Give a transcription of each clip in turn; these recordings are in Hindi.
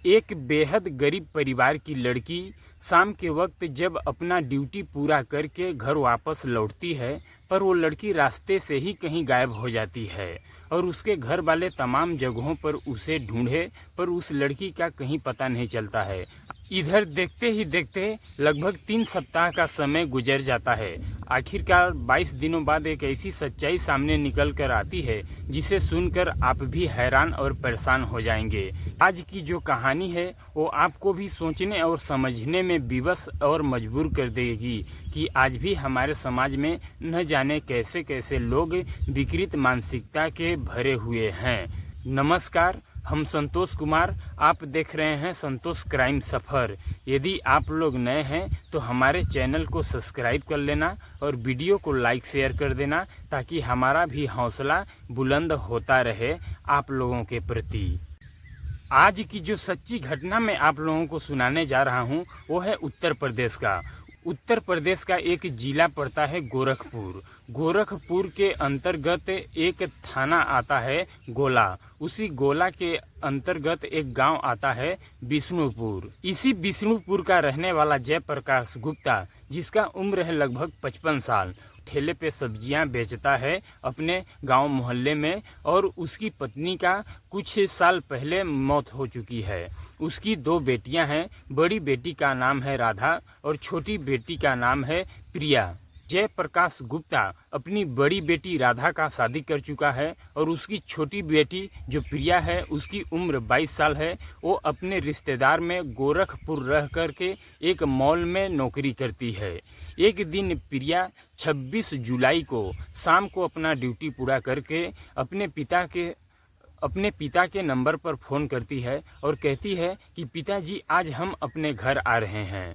एक बेहद गरीब परिवार की लड़की शाम के वक्त जब अपना ड्यूटी पूरा करके घर वापस लौटती है, पर वो लड़की रास्ते से ही कहीं गायब हो जाती है और उसके घर वाले तमाम जगहों पर उसे ढूंढे, पर उस लड़की का कहीं पता नहीं चलता है। इधर देखते ही देखते लगभग 3 सप्ताह का समय गुजर जाता है। आखिरकार 22 दिनों बाद एक ऐसी सच्चाई सामने निकल कर आती है जिसे सुनकर आप भी हैरान और परेशान हो जाएंगे। आज की जो कहानी है वो आपको भी सोचने और समझने में विवश और मजबूर कर देगी कि आज भी हमारे समाज में न जाने कैसे कैसे लोग विकृत मानसिकता के भरे हुए हैं। नमस्कार, हम संतोष कुमार, आप देख रहे हैं संतोष क्राइम सफ़र। यदि आप लोग नए हैं तो हमारे चैनल को सब्सक्राइब कर लेना और वीडियो को लाइक शेयर कर देना ताकि हमारा भी हौसला बुलंद होता रहे आप लोगों के प्रति। आज की जो सच्ची घटना मैं आप लोगों को सुनाने जा रहा हूं वो है उत्तर प्रदेश का। उत्तर प्रदेश का एक जिला पड़ता है गोरखपुर। गोरखपुर के अंतर्गत एक थाना आता है गोला। उसी गोला के अंतर्गत एक गांव आता है विष्णुपुर। इसी विष्णुपुर का रहने वाला जयप्रकाश गुप्ता, जिसका उम्र है लगभग 55 साल, ठेले पे सब्जियां बेचता है अपने गांव मोहल्ले में और उसकी पत्नी का कुछ साल पहले मौत हो चुकी है। उसकी 2 बेटियां हैं। बड़ी बेटी का नाम है राधा और छोटी बेटी का नाम है प्रिया। जयप्रकाश गुप्ता अपनी बड़ी बेटी राधा का शादी कर चुका है और उसकी छोटी बेटी जो प्रिया है उसकी उम्र 22 साल है। वो अपने रिश्तेदार में गोरखपुर रह करके एक मॉल में नौकरी करती है। एक दिन प्रिया 26 जुलाई को शाम को अपना ड्यूटी पूरा करके अपने पिता के नंबर पर फ़ोन करती है और कहती है कि पिताजी आज हम अपने घर आ रहे हैं।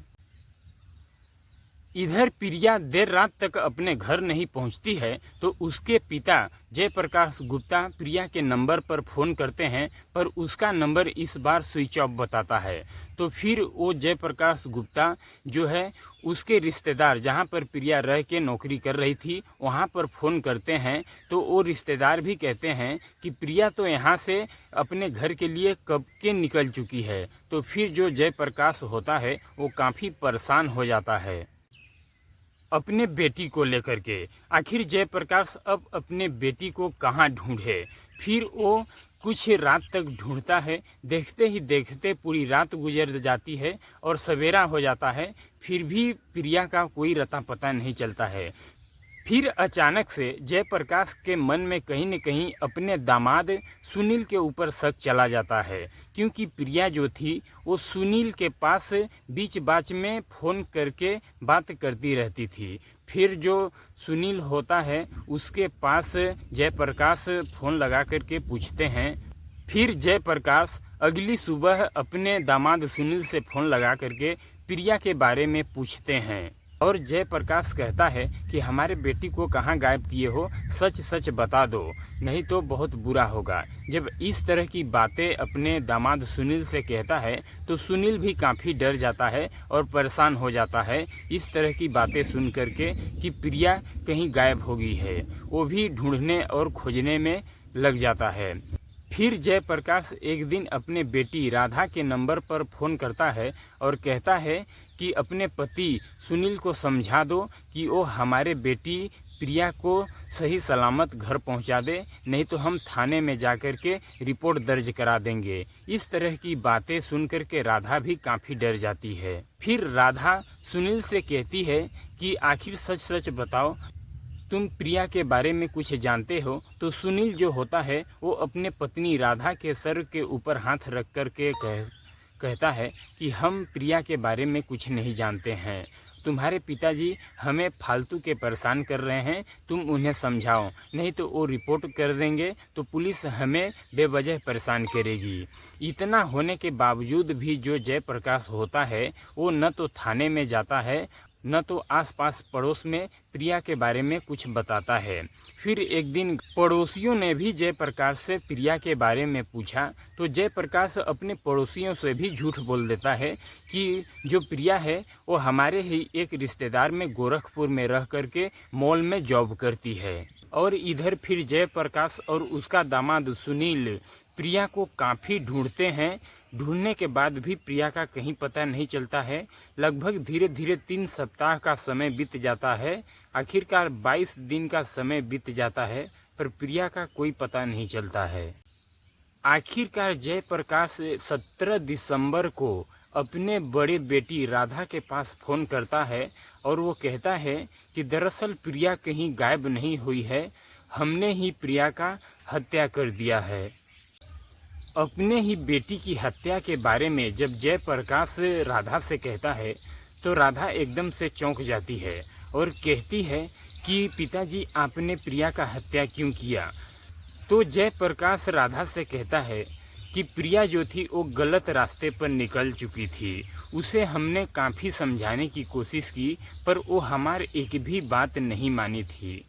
इधर प्रिया देर रात तक अपने घर नहीं पहुंचती है तो उसके पिता जयप्रकाश गुप्ता प्रिया के नंबर पर फ़ोन करते हैं, पर उसका नंबर इस बार स्विच ऑफ बताता है। तो फिर वो जयप्रकाश गुप्ता जो है उसके रिश्तेदार जहां पर प्रिया रह के नौकरी कर रही थी वहां पर फ़ोन करते हैं। तो वो रिश्तेदार भी कहते हैं कि प्रिया तो यहां से अपने घर के लिए कब के निकल चुकी है। तो फिर जो जयप्रकाश होता है वो काफ़ी परेशान हो जाता है अपने बेटी को लेकर के। आखिर जयप्रकाश अब अपने बेटी को कहाँ ढूंढे। फिर वो कुछ रात तक ढूंढता है। देखते ही देखते पूरी रात गुजर जाती है और सवेरा हो जाता है, फिर भी प्रिया का कोई रता पता नहीं चलता है। फिर अचानक से जयप्रकाश के मन में कहीं न कहीं अपने दामाद सुनील के ऊपर शक चला जाता है, क्योंकि प्रिया जो थी वो सुनील के पास बीच बाच में फ़ोन करके बात करती रहती थी। फिर जो सुनील होता है उसके पास जयप्रकाश फ़ोन लगा करके पूछते हैं। फिर जयप्रकाश अगली सुबह अपने दामाद सुनील से फ़ोन लगा करके प्रिया के बारे में पूछते हैं और जयप्रकाश कहता है कि हमारे बेटी को कहाँ गायब किए हो, सच सच बता दो, नहीं तो बहुत बुरा होगा। जब इस तरह की बातें अपने दामाद सुनील से कहता है तो सुनील भी काफ़ी डर जाता है और परेशान हो जाता है इस तरह की बातें सुन करके कि प्रिया कहीं गायब हो गई है। वो भी ढूंढने और खोजने में लग जाता है। फिर जयप्रकाश एक दिन अपने बेटी राधा के नंबर पर फ़ोन करता है और कहता है कि अपने पति सुनील को समझा दो कि वो हमारे बेटी प्रिया को सही सलामत घर पहुंचा दे, नहीं तो हम थाने में जाकर के रिपोर्ट दर्ज करा देंगे। इस तरह की बातें सुन कर के राधा भी काफ़ी डर जाती है। फिर राधा सुनील से कहती है कि आखिर सच सच बताओ, तुम प्रिया के बारे में कुछ जानते हो। तो सुनील जो होता है वो अपने पत्नी राधा के सर के ऊपर हाथ रख कर के कहता है कि हम प्रिया के बारे में कुछ नहीं जानते हैं। तुम्हारे पिताजी हमें फालतू के परेशान कर रहे हैं, तुम उन्हें समझाओ, नहीं तो वो रिपोर्ट कर देंगे तो पुलिस हमें बेवजह परेशान करेगी। इतना होने के बावजूद भी जो जयप्रकाश होता है वो न तो थाने में जाता है न तो आसपास पड़ोस में प्रिया के बारे में कुछ बताता है। फिर एक दिन पड़ोसियों ने भी जयप्रकाश से प्रिया के बारे में पूछा तो जयप्रकाश अपने पड़ोसियों से भी झूठ बोल देता है कि जो प्रिया है वो हमारे ही एक रिश्तेदार में गोरखपुर में रह करके मॉल में जॉब करती है। और इधर फिर जयप्रकाश और उसका दामाद सुनील प्रिया को काफ़ी ढूंढते हैं ढूंढने के बाद भी प्रिया का कहीं पता नहीं चलता है। लगभग धीरे धीरे 3 सप्ताह का समय बीत जाता है। आखिरकार 22 दिन का समय बीत जाता है, पर प्रिया का कोई पता नहीं चलता है। आखिरकार जयप्रकाश 17 दिसंबर को अपने बड़े बेटी राधा के पास फ़ोन करता है और वो कहता है कि दरअसल प्रिया कहीं गायब नहीं हुई है, हमने ही प्रिया का हत्या कर दिया है। अपने ही बेटी की हत्या के बारे में जब जयप्रकाश राधा से कहता है तो राधा एकदम से चौंक जाती है और कहती है कि पिताजी, आपने प्रिया का हत्या क्यों किया। तो जयप्रकाश राधा से कहता है कि प्रिया जो थी वो गलत रास्ते पर निकल चुकी थी। उसे हमने काफ़ी समझाने की कोशिश की, पर वो हमारी एक भी बात नहीं मानी थी,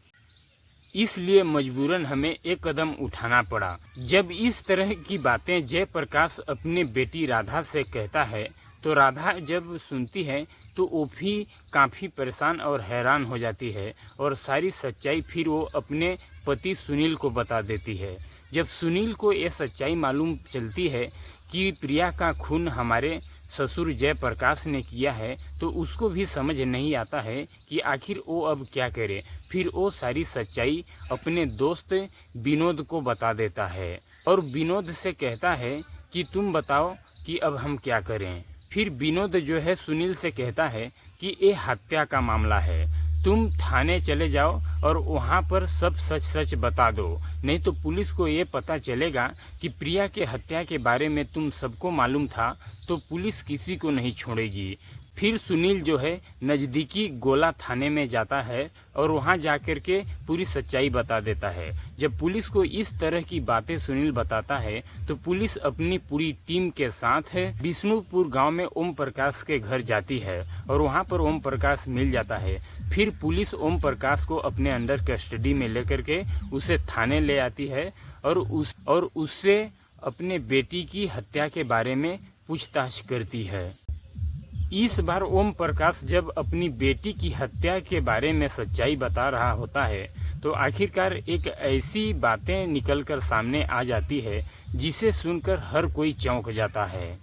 इसलिए मजबूरन हमें एक कदम उठाना पड़ा। जब इस तरह की बातें जयप्रकाश अपनी बेटी राधा से कहता है तो राधा जब सुनती है तो वो भी काफ़ी परेशान और हैरान हो जाती है और सारी सच्चाई फिर वो अपने पति सुनील को बता देती है। जब सुनील को ये सच्चाई मालूम चलती है कि प्रिया का खून हमारे ससुर जयप्रकाश ने किया है तो उसको भी समझ नहीं आता है कि आखिर वो अब क्या करे। फिर वो सारी सच्चाई अपने दोस्त विनोद को बता देता है और विनोद से कहता है कि तुम बताओ कि अब हम क्या करें। फिर विनोद जो है सुनील से कहता है कि ये हत्या का मामला है, तुम थाने चले जाओ और वहाँ पर सब सच सच बता दो, नहीं तो पुलिस को ये पता चलेगा कि प्रिया के हत्या के बारे में तुम सबको मालूम था तो पुलिस किसी को नहीं छोड़ेगी। फिर सुनील जो है नज़दीकी गोला थाने में जाता है और वहाँ जाकर के पूरी सच्चाई बता देता है। जब पुलिस को इस तरह की बातें सुनील बताता है तो पुलिस अपनी पूरी टीम के साथ विष्णुपुर गांव में ओम प्रकाश के घर जाती है और वहाँ पर ओम प्रकाश मिल जाता है। फिर पुलिस ओम प्रकाश को अपने अंडर कस्टडी में लेकर के उसे थाने ले आती है और उससे अपने बेटी की हत्या के बारे में पूछताछ करती है। इस बार ओम प्रकाश जब अपनी बेटी की हत्या के बारे में सच्चाई बता रहा होता है तो आखिरकार एक ऐसी बातें निकलकर सामने आ जाती है जिसे सुनकर हर कोई चौंक जाता है।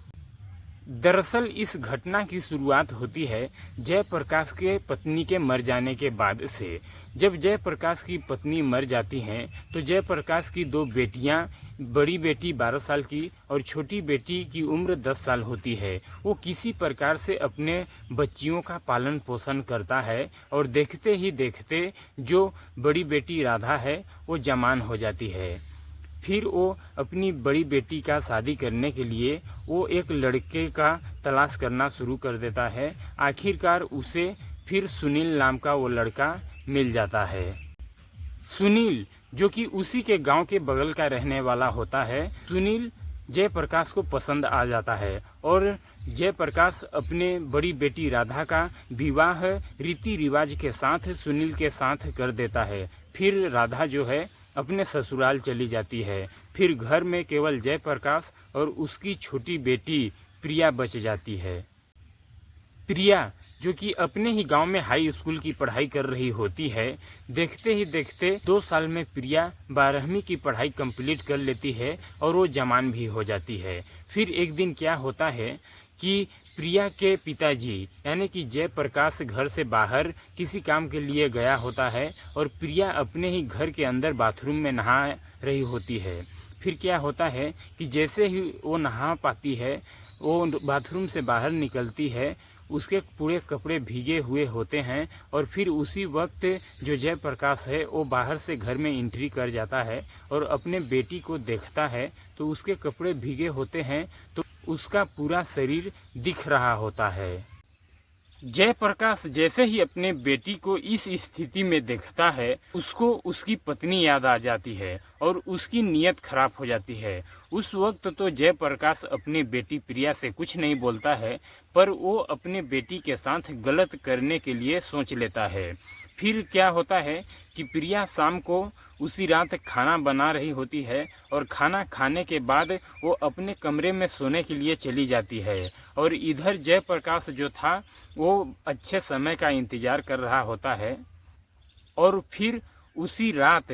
दरअसल इस घटना की शुरुआत होती है जयप्रकाश के पत्नी के मर जाने के बाद से। जब जयप्रकाश की पत्नी मर जाती हैं तो जयप्रकाश की 2 बेटियां, बड़ी बेटी 12 साल की और छोटी बेटी की उम्र 10 साल होती है। वो किसी प्रकार से अपने बच्चियों का पालन पोषण करता है और देखते ही देखते जो बड़ी बेटी राधा है वो जवान हो जाती है। फिर वो अपनी बड़ी बेटी का शादी करने के लिए वो एक लड़के का तलाश करना शुरू कर देता है। आखिरकार उसे फिर सुनील नाम का वो लड़का मिल जाता है। सुनील जो कि उसी के गांव के बगल का रहने वाला होता है। सुनील जयप्रकाश को पसंद आ जाता है और जयप्रकाश अपने बड़ी बेटी राधा का विवाह रीति रिवाज के साथ सुनील के साथ कर देता है। फिर राधा जो है अपने ससुराल चली जाती है। फिर घर में केवल जयप्रकाश और उसकी छोटी बेटी प्रिया बच जाती है। प्रिया जो कि अपने ही गांव में हाई स्कूल की पढ़ाई कर रही होती है, देखते ही देखते 2 साल में प्रिया 12वीं की पढ़ाई कंप्लीट कर लेती है और वो जवान भी हो जाती है। फिर एक दिन क्या होता है कि प्रिया के पिताजी यानी कि जयप्रकाश घर से बाहर किसी काम के लिए गया होता है और प्रिया अपने ही घर के अंदर बाथरूम में नहा रही होती है। फिर क्या होता है कि जैसे ही वो नहा पाती है, वो बाथरूम से बाहर निकलती है, उसके पूरे कपड़े भीगे हुए होते हैं और फिर उसी वक्त जो जयप्रकाश है वो बाहर से घर में एंट्री कर जाता है और अपने बेटी को देखता है तो उसके कपड़े भीगे होते हैं तो उसका पूरा शरीर दिख रहा होता है। जयप्रकाश जैसे ही अपने बेटी को इस स्थिति में देखता है उसको उसकी पत्नी याद आ जाती है और उसकी नीयत खराब हो जाती है। उस वक्त तो जयप्रकाश अपनी बेटी प्रिया से कुछ नहीं बोलता है, पर वो अपने बेटी के साथ गलत करने के लिए सोच लेता है। फिर क्या होता है कि प्रिया शाम को उसी रात खाना बना रही होती है और खाना खाने के बाद वो अपने कमरे में सोने के लिए चली जाती है और इधर जयप्रकाश जो था वो अच्छे समय का इंतज़ार कर रहा होता है। और फिर उसी रात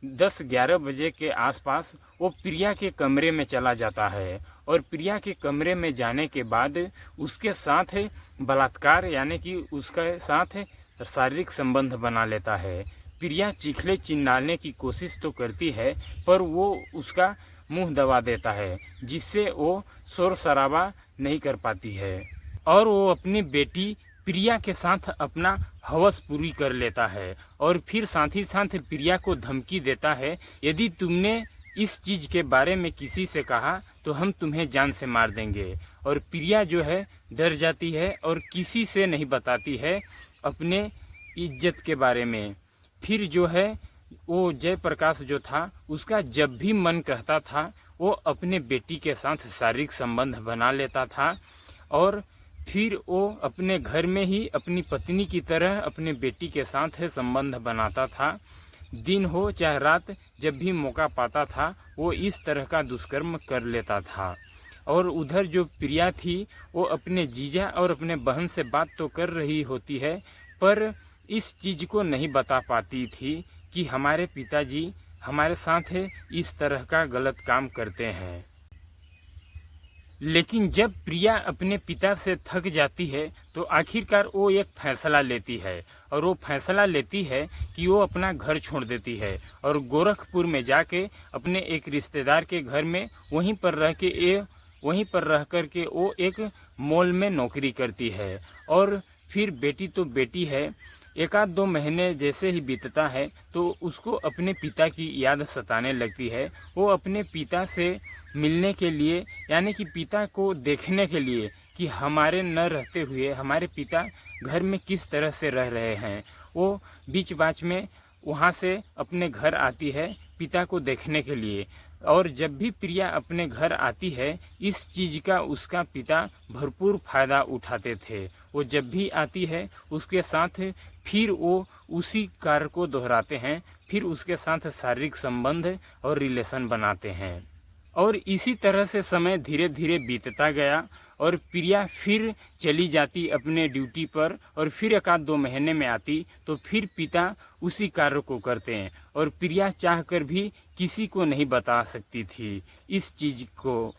10-11 बजे के आसपास वो प्रिया के कमरे में चला जाता है और प्रिया के कमरे में जाने के बाद उसके साथ बलात्कार यानी कि उसके साथ शारीरिक संबंध बना लेता है। प्रिया चीखने चिल्लाने की कोशिश तो करती है पर वो उसका मुंह दबा देता है, जिससे वो शोर शराबा नहीं कर पाती है और वो अपनी बेटी प्रिया के साथ अपना हवस पूरी कर लेता है और फिर साथ ही साथ प्रिया को धमकी देता है, यदि तुमने इस चीज़ के बारे में किसी से कहा तो हम तुम्हें जान से मार देंगे। और प्रिया जो है डर जाती है और किसी से नहीं बताती है अपने इज्जत के बारे में। फिर जो है वो जयप्रकाश जो था उसका जब भी मन कहता था वो अपने बेटी के साथ शारीरिक संबंध बना लेता था और फिर वो अपने घर में ही अपनी पत्नी की तरह अपने बेटी के साथ संबंध बनाता था। दिन हो चाहे रात, जब भी मौका पाता था वो इस तरह का दुष्कर्म कर लेता था। और उधर जो प्रिया थी वो अपने जीजा और अपने बहन से बात तो कर रही होती है पर इस चीज़ को नहीं बता पाती थी कि हमारे पिताजी हमारे साथ इस तरह का गलत काम करते हैं। लेकिन जब प्रिया अपने पिता से थक जाती है तो आखिरकार वो एक फैसला लेती है और वो फैसला लेती है कि वो अपना घर छोड़ देती है और गोरखपुर में जाके अपने एक रिश्तेदार के घर में वहीं पर रह कर के वो एक मॉल में नौकरी करती है। और फिर बेटी तो बेटी है, 1-2 महीने जैसे ही बीतता है तो उसको अपने पिता की याद सताने लगती है। वो अपने पिता से मिलने के लिए यानी कि पिता को देखने के लिए कि हमारे न रहते हुए हमारे पिता घर में किस तरह से रह रहे हैं, वो बीच बाच में वहाँ से अपने घर आती है पिता को देखने के लिए। और जब भी प्रिया अपने घर आती है इस चीज़ का उसका पिता भरपूर फ़ायदा उठाते थे। वो जब भी आती है उसके साथ फिर वो उसी कार्य को दोहराते हैं, फिर उसके साथ शारीरिक संबंध और रिलेशन बनाते हैं। और इसी तरह से समय धीरे धीरे बीतता गया और प्रिया फिर चली जाती अपने ड्यूटी पर और फिर 1-2 महीने में आती तो फिर पिता उसी कार्य को करते हैं और प्रिया चाहकर भी किसी को नहीं बता सकती थी इस चीज़ को।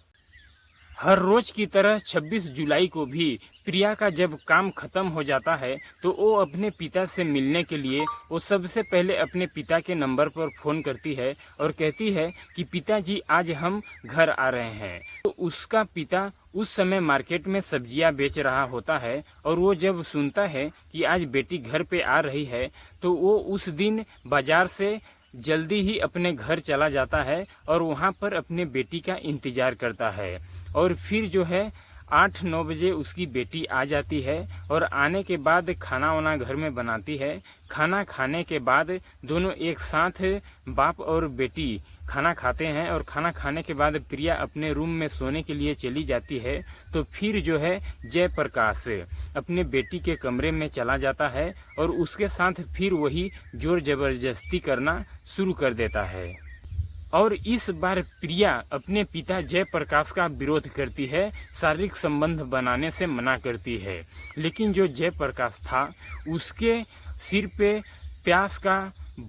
हर रोज़ की तरह 26 जुलाई को भी प्रिया का जब काम ख़त्म हो जाता है तो वो अपने पिता से मिलने के लिए वो सबसे पहले अपने पिता के नंबर पर फ़ोन करती है और कहती है कि पिताजी आज हम घर आ रहे हैं। तो उसका पिता उस समय मार्केट में सब्जियां बेच रहा होता है और वो जब सुनता है कि आज बेटी घर पे आ रही है तो वो उस दिन बाज़ार से जल्दी ही अपने घर चला जाता है और वहाँ पर अपने बेटी का इंतज़ार करता है। और फिर जो है 8-9 बजे उसकी बेटी आ जाती है और आने के बाद खाना वाना घर में बनाती है। खाना खाने के बाद दोनों एक साथ बाप और बेटी खाना खाते हैं और खाना खाने के बाद प्रिया अपने रूम में सोने के लिए चली जाती है तो फिर जो है जयप्रकाश अपने बेटी के कमरे में चला जाता है और उसके साथ फिर वही जोर ज़बरदस्ती करना शुरू कर देता है। और इस बार प्रिया अपने पिता जयप्रकाश का विरोध करती है, शारीरिक संबंध बनाने से मना करती है। लेकिन जो जयप्रकाश था उसके सिर पे प्यास का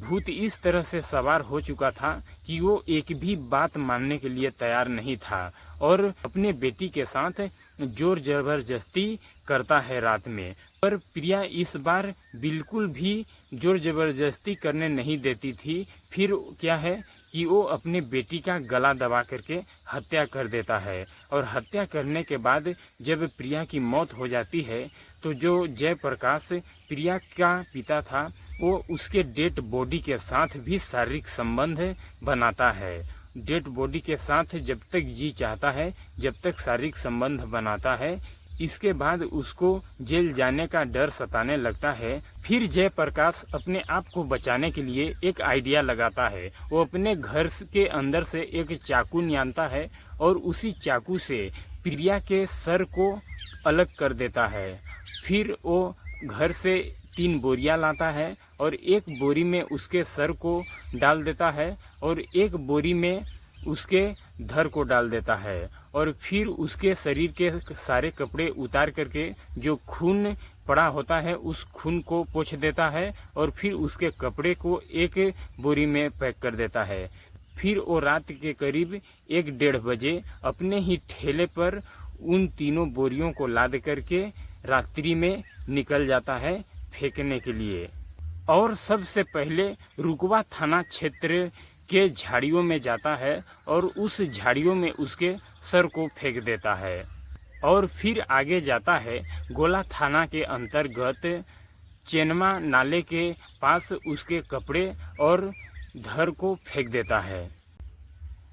भूत इस तरह से सवार हो चुका था कि वो एक भी बात मानने के लिए तैयार नहीं था और अपने बेटी के साथ जोर जबरदस्ती करता है रात में। पर प्रिया इस बार बिल्कुल भी जोर जबरदस्ती करने नहीं देती थी। फिर क्या है कि वो अपने बेटी का गला दबा करके हत्या कर देता है और हत्या करने के बाद जब प्रिया की मौत हो जाती है तो जो जयप्रकाश प्रिया का पिता था वो उसके डेड बॉडी के साथ भी शारीरिक संबंध बनाता है। डेड बॉडी के साथ जब तक जी चाहता है जब तक शारीरिक संबंध बनाता है। इसके बाद उसको जेल जाने का डर सताने लगता है। फिर जयप्रकाश अपने आप को बचाने के लिए एक आइडिया लगाता है। वो अपने घर के अंदर से एक चाकू निकालता है और उसी चाकू से प्रिया के सर को अलग कर देता है। फिर वो घर से 3 बोरियां लाता है और एक बोरी में उसके सर को डाल देता है और एक बोरी में उसके धर को डाल देता है और फिर उसके शरीर के सारे कपड़े उतार करके जो खून पड़ा होता है उस खून को पोंछ देता है और फिर उसके कपड़े को एक बोरी में पैक कर देता है। फिर वो रात के करीब 1-1:30 बजे अपने ही ठेले पर उन तीनों बोरियों को लाद करके रात्रि में निकल जाता है फेंकने के लिए। और सबसे पहले रुकवा थाना क्षेत्र के झाड़ियों में जाता है और उस झाड़ियों में उसके सर को फेंक देता है और फिर आगे जाता है गोला थाना के अंतर्गत चेनमा नाले के पास उसके कपड़े और धर को फेंक देता है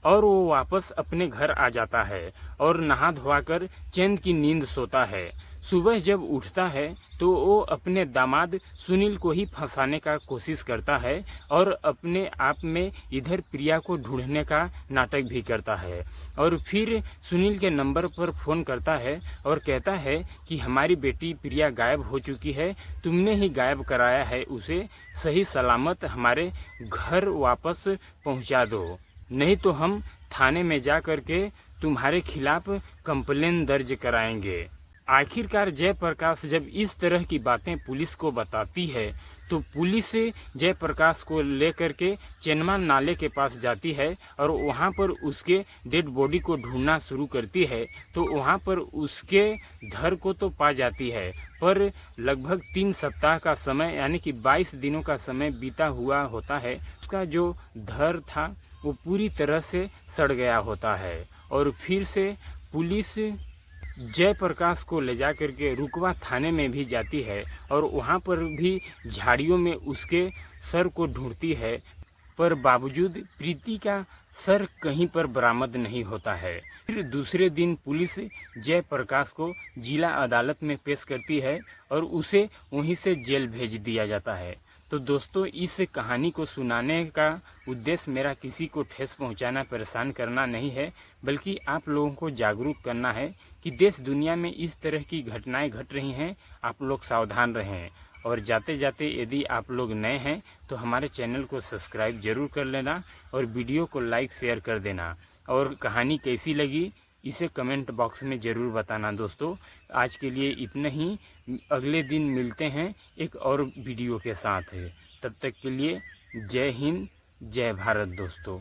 और वो वापस अपने घर आ जाता है और नहा धोकर चैन की नींद सोता है। सुबह जब उठता है तो वो अपने दामाद सुनील को ही फंसाने का कोशिश करता है और अपने आप में इधर प्रिया को ढूंढने का नाटक भी करता है और फिर सुनील के नंबर पर फ़ोन करता है और कहता है कि हमारी बेटी प्रिया गायब हो चुकी है, तुमने ही गायब कराया है, उसे सही सलामत हमारे घर वापस पहुंचा दो, नहीं तो हम थाने में जा कर के तुम्हारे खिलाफ कंप्लेन दर्ज कराएंगे। आखिरकार जयप्रकाश जब इस तरह की बातें पुलिस को बताती है तो पुलिस जयप्रकाश को लेकर के चेनमा नाले के पास जाती है और वहां पर उसके डेड बॉडी को ढूंढना शुरू करती है। तो वहां पर उसके धर को तो पा जाती है, पर लगभग 3 सप्ताह का समय यानी कि 22 दिनों का समय बीता हुआ होता है। उसका जो धर था वो पूरी तरह से सड़ गया होता है और फिर से पुलिस जयप्रकाश को ले जा कर के रुकवा थाने में भी जाती है और वहाँ पर भी झाड़ियों में उसके सर को ढूंढती है, पर बावजूद प्रीति का सर कहीं पर बरामद नहीं होता है। फिर दूसरे दिन पुलिस जयप्रकाश को जिला अदालत में पेश करती है और उसे वहीं से जेल भेज दिया जाता है। तो दोस्तों, इस कहानी को सुनाने का उद्देश्य मेरा किसी को ठेस पहुंचाना, परेशान करना नहीं है, बल्कि आप लोगों को जागरूक करना है कि देश दुनिया में इस तरह की घटनाएं घट रही हैं, आप लोग सावधान रहें। और जाते जाते यदि आप लोग नए हैं तो हमारे चैनल को सब्सक्राइब जरूर कर लेना और वीडियो को लाइक शेयर कर देना। और कहानी कैसी लगी इसे कमेंट बॉक्स में ज़रूर बताना। दोस्तों, आज के लिए इतना ही। अगले दिन मिलते हैं एक और वीडियो के साथ। तब तक के लिए जय हिंद, जय भारत दोस्तों।